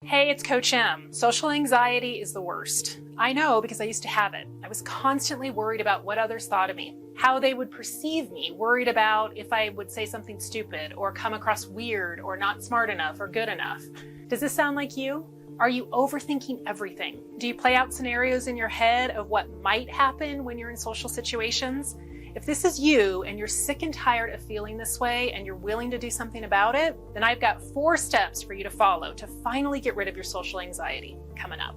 Hey, it's Coach M. Social anxiety is the worst. I know because I used to have it. I was constantly worried about what others thought of me, how they would perceive me, worried about if I would say something stupid or come across weird or not smart enough or good enough. Does this sound like you? Are you overthinking everything? Do you play out scenarios in your head of what might happen when you're in social situations? If this is you and you're sick and tired of feeling this way and you're willing to do something about it, then I've got 4 steps for you to follow to finally get rid of your social anxiety coming up.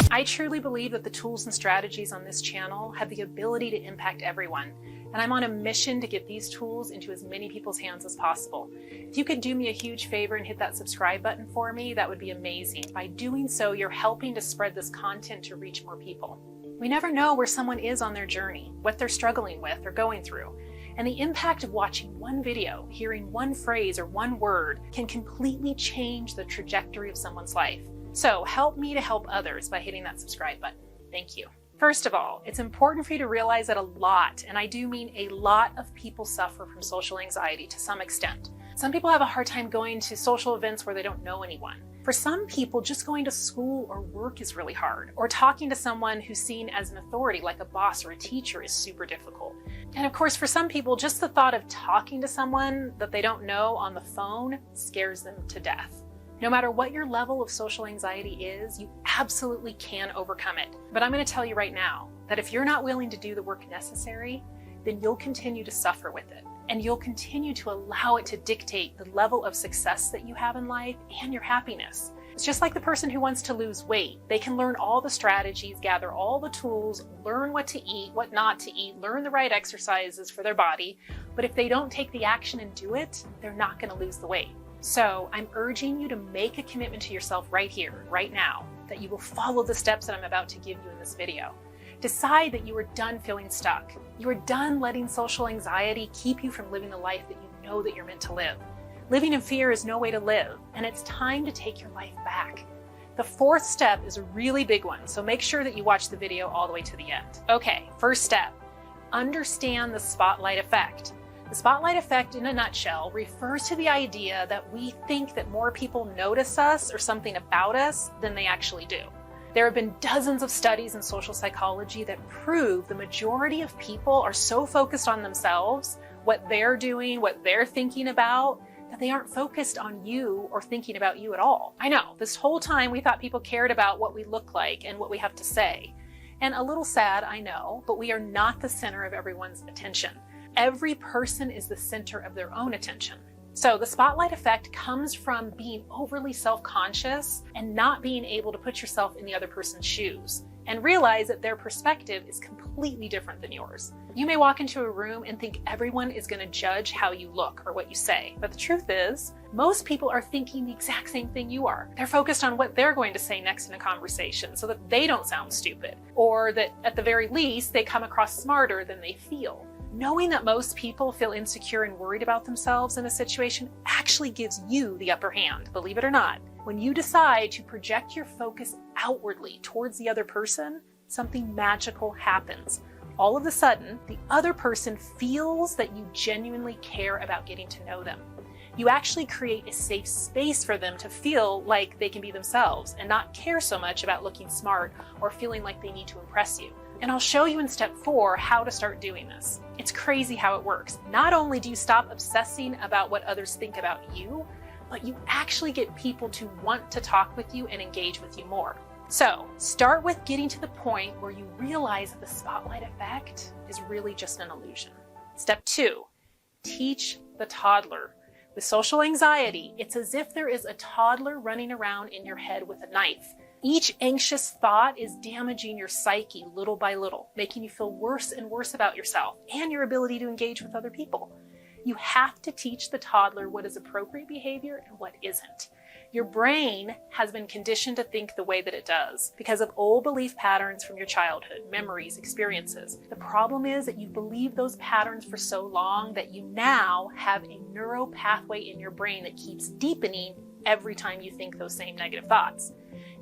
I truly believe that the tools and strategies on this channel have the ability to impact everyone, and I'm on a mission to get these tools into as many people's hands as possible. If you could do me a huge favor and hit that subscribe button for me, that would be amazing. By doing so, you're helping to spread this content to reach more people. We never know where someone is on their journey, what they're struggling with or going through, and the impact of watching one video, hearing one phrase or one word can completely change the trajectory of someone's life. So help me to help others by hitting that subscribe button. Thank you. First of all, it's important for you to realize that a lot, and I do mean a lot of people suffer from social anxiety to some extent. Some people have a hard time going to social events where they don't know anyone. For some people, just going to school or work is really hard, or talking to someone who's seen as an authority like a boss or a teacher is super difficult. And of course, for some people, just the thought of talking to someone that they don't know on the phone scares them to death. No matter what your level of social anxiety is, you absolutely can overcome it. But I'm going to tell you right now that if you're not willing to do the work necessary, then you'll continue to suffer with it. And you'll continue to allow it to dictate the level of success that you have in life and your happiness. It's just like the person who wants to lose weight. They can learn all the strategies, gather all the tools, learn what to eat, what not to eat, learn the right exercises for their body. But if they don't take the action and do it, they're not going to lose the weight. So I'm urging you to make a commitment to yourself right here, right now, that you will follow the steps that I'm about to give you in this video. Decide that you are done feeling stuck. You are done letting social anxiety keep you from living the life that you know that you're meant to live. Living in fear is no way to live, and it's time to take your life back. The 4th step is a really big one, so make sure that you watch the video all the way to the end. Okay, first step, understand the spotlight effect. The spotlight effect, in a nutshell, refers to the idea that we think that more people notice us or something about us than they actually do. There have been dozens of studies in social psychology that prove the majority of people are so focused on themselves, what they're doing, what they're thinking about, that they aren't focused on you or thinking about you at all. I know, this whole time we thought people cared about what we look like and what we have to say. And a little sad, I know, but we are not the center of everyone's attention. Every person is the center of their own attention. So the spotlight effect comes from being overly self-conscious and not being able to put yourself in the other person's shoes and realize that their perspective is completely different than yours. You may walk into a room and think everyone is going to judge how you look or what you say. But the truth is, most people are thinking the exact same thing you are. They're focused on what they're going to say next in a conversation so that they don't sound stupid, or that at the very least, they come across smarter than they feel. Knowing that most people feel insecure and worried about themselves in a situation actually gives you the upper hand, believe it or not. When you decide to project your focus outwardly towards the other person, something magical happens. All of a sudden, the other person feels that you genuinely care about getting to know them. You actually create a safe space for them to feel like they can be themselves and not care so much about looking smart or feeling like they need to impress you. And I'll show you in step 4 how to start doing this. It's crazy how it works. Not only do you stop obsessing about what others think about you, but you actually get people to want to talk with you and engage with you more. So start with getting to the point where you realize that the spotlight effect is really just an illusion. Step 2, teach the toddler. With social anxiety, it's as if there is a toddler running around in your head with a knife. Each anxious thought is damaging your psyche little by little, making you feel worse and worse about yourself and your ability to engage with other people. You have to teach the toddler what is appropriate behavior and what isn't. Your brain has been conditioned to think the way that it does because of old belief patterns from your childhood, memories, experiences. The problem is that you've believed those patterns for so long that you now have a neural pathway in your brain that keeps deepening every time you think those same negative thoughts.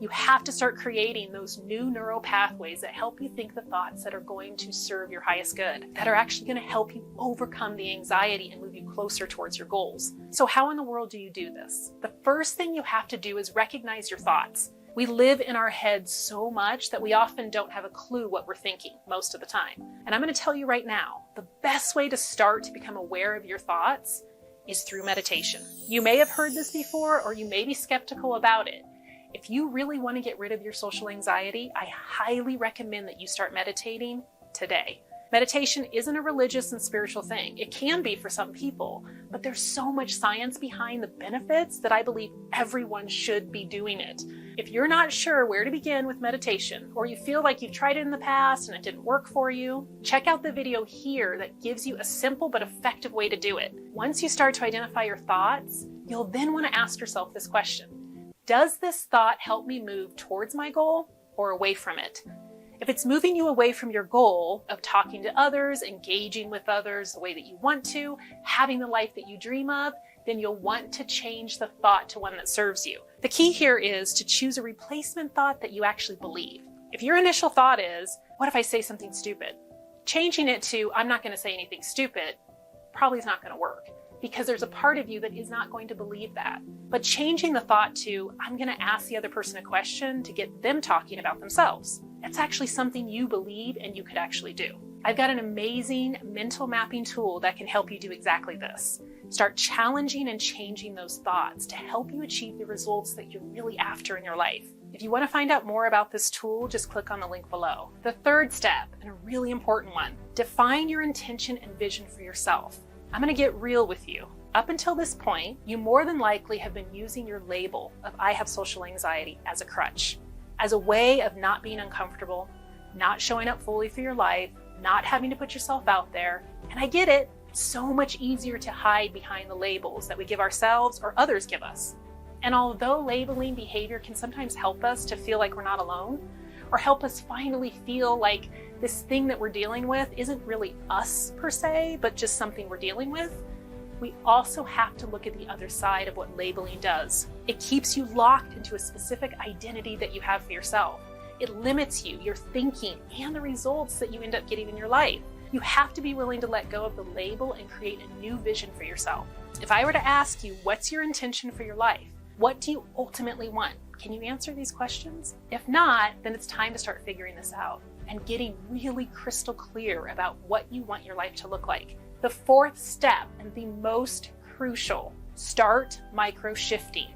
You have to start creating those new neural pathways that help you think the thoughts that are going to serve your highest good, that are actually going to help you overcome the anxiety and move you closer towards your goals. So how in the world do you do this? The first thing you have to do is recognize your thoughts. We live in our heads so much that we often don't have a clue what we're thinking most of the time. And I'm going to tell you right now, the best way to start to become aware of your thoughts is through meditation. You may have heard this before, or you may be skeptical about it. If you really want to get rid of your social anxiety, I highly recommend that you start meditating today. Meditation isn't a religious and spiritual thing. It can be for some people, but there's so much science behind the benefits that I believe everyone should be doing it. If you're not sure where to begin with meditation, or you feel like you've tried it in the past and it didn't work for you, check out the video here that gives you a simple but effective way to do it. Once you start to identify your thoughts, you'll then want to ask yourself this question. Does this thought help me move towards my goal or away from it? If it's moving you away from your goal of talking to others, engaging with others the way that you want to, having the life that you dream of, then you'll want to change the thought to one that serves you. The key here is to choose a replacement thought that you actually believe. If your initial thought is, what if I say something stupid? Changing it to, I'm not going to say anything stupid, probably is not going to work, because there's a part of you that is not going to believe that. But changing the thought to, I'm going to ask the other person a question to get them talking about themselves. That's actually something you believe and you could actually do. I've got an amazing mental mapping tool that can help you do exactly this. Start challenging and changing those thoughts to help you achieve the results that you're really after in your life. If you want to find out more about this tool, just click on the link below. The third step, and a really important one, define your intention and vision for yourself. I'm going to get real with you. Up until this point, you more than likely have been using your label of I have social anxiety as a crutch, as a way of not being uncomfortable, not showing up fully for your life, not having to put yourself out there. And I get it, it's so much easier to hide behind the labels that we give ourselves or others give us. And although labeling behavior can sometimes help us to feel like we're not alone, or help us finally feel like this thing that we're dealing with isn't really us per se, but just something we're dealing with, we also have to look at the other side of what labeling does. It keeps you locked into a specific identity that you have for yourself. It limits you, your thinking, and the results that you end up getting in your life. You have to be willing to let go of the label and create a new vision for yourself. If I were to ask you, what's your intention for your life? What do you ultimately want? Can you answer these questions? If not, then it's time to start figuring this out and getting really crystal clear about what you want your life to look like. The fourth step, and the most crucial, start micro-shifting.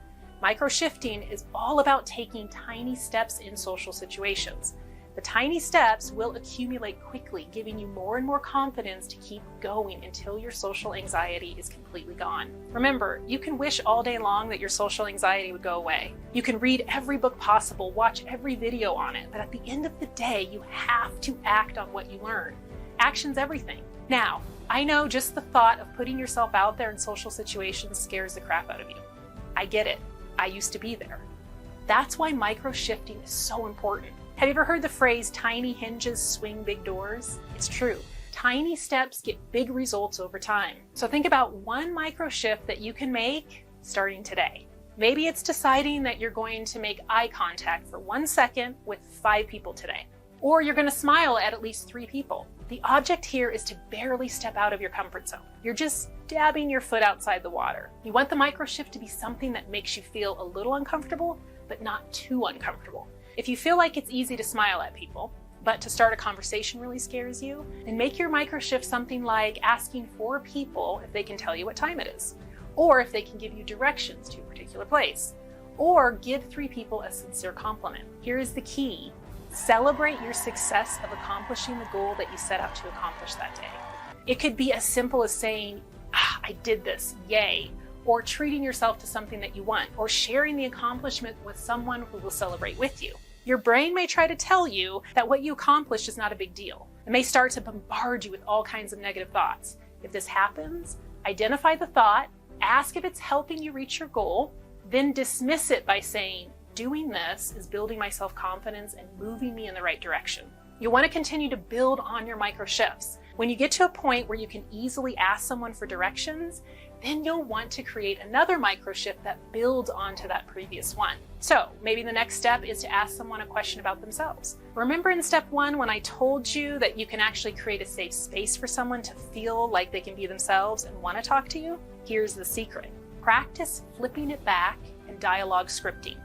Micro-shifting is all about taking tiny steps in social situations. The tiny steps will accumulate quickly, giving you more and more confidence to keep going until your social anxiety is completely gone. Remember, you can wish all day long that your social anxiety would go away. You can read every book possible, watch every video on it, but at the end of the day, you have to act on what you learn. Action's everything. Now, I know just the thought of putting yourself out there in social situations scares the crap out of you. I get it. I used to be there. That's why micro-shifting is so important. Have you ever heard the phrase, tiny hinges swing big doors? It's true. Tiny steps get big results over time. So think about one micro shift that you can make starting today. Maybe it's deciding that you're going to make eye contact for 1 second with 5 people today. Or you're going to smile at least 3 people. The object here is to barely step out of your comfort zone. You're just dabbing your foot outside the water. You want the micro shift to be something that makes you feel a little uncomfortable, but not too uncomfortable. If you feel like it's easy to smile at people, but to start a conversation really scares you, then make your micro shift something like asking 4 people if they can tell you what time it is, or if they can give you directions to a particular place, or give 3 people a sincere compliment. Here is the key. Celebrate your success of accomplishing the goal that you set out to accomplish that day. It could be as simple as saying, I did this, yay, or treating yourself to something that you want, or sharing the accomplishment with someone who will celebrate with you. Your brain may try to tell you that what you accomplished is not a big deal. It may start to bombard you with all kinds of negative thoughts. If this happens, identify the thought, ask if it's helping you reach your goal, then dismiss it by saying, doing this is building my self-confidence and moving me in the right direction. You want to continue to build on your micro shifts. When you get to a point where you can easily ask someone for directions, then you'll want to create another micro shift that builds onto that previous one. So maybe the next step is to ask someone a question about themselves. Remember in step 1 when I told you that you can actually create a safe space for someone to feel like they can be themselves and want to talk to you? Here's the secret. Practice flipping it back and dialogue scripting.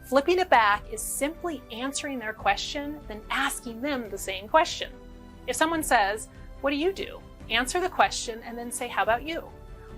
Flipping it back is simply answering their question, then asking them the same question. If someone says, "What do you do?" Answer the question and then say, "How about you?"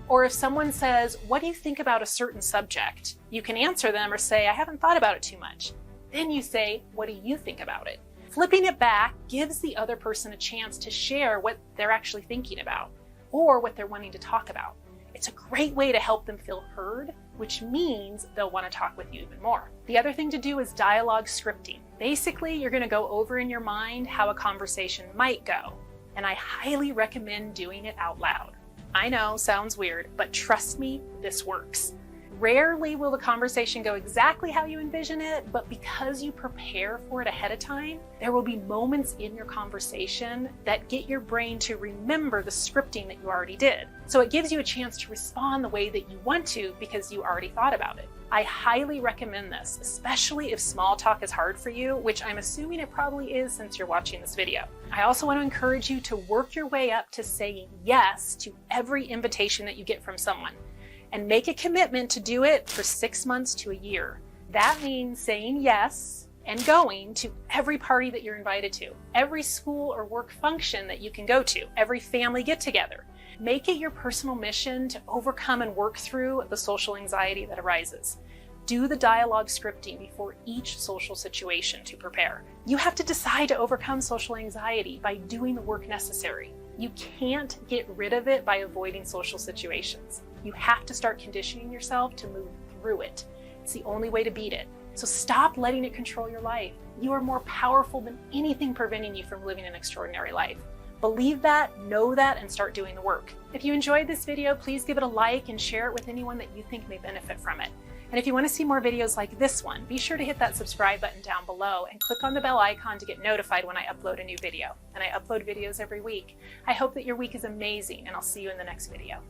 Or if someone says, "What do you think about a certain subject?" You can answer them or say, "I haven't thought about it too much." Then you say, "What do you think about it?" Flipping it back gives the other person a chance to share what they're actually thinking about or what they're wanting to talk about. It's a great way to help them feel heard, which means they'll want to talk with you even more. The other thing to do is dialogue scripting. Basically, you're going to go over in your mind how a conversation might go, and I highly recommend doing it out loud. I know, sounds weird, but trust me, this works. Rarely will the conversation go exactly how you envision it, but because you prepare for it ahead of time, there will be moments in your conversation that get your brain to remember the scripting that you already did. So it gives you a chance to respond the way that you want to because you already thought about it. I highly recommend this, especially if small talk is hard for you, which I'm assuming it probably is since you're watching this video. I also want to encourage you to work your way up to saying yes to every invitation that you get from someone. And make a commitment to do it for 6 months to a year. That means saying yes and going to every party that you're invited to, every school or work function that you can go to, every family get-together. Make it your personal mission to overcome and work through the social anxiety that arises. Do the dialogue scripting before each social situation to prepare. You have to decide to overcome social anxiety by doing the work necessary. You can't get rid of it by avoiding social situations. You have to start conditioning yourself to move through it. It's the only way to beat it. So stop letting it control your life. You are more powerful than anything preventing you from living an extraordinary life. Believe that, know that, and start doing the work. If you enjoyed this video, please give it a like and share it with anyone that you think may benefit from it. And if you want to see more videos like this one, be sure to hit that subscribe button down below and click on the bell icon to get notified when I upload a new video. And I upload videos every week. I hope that your week is amazing, and I'll see you in the next video.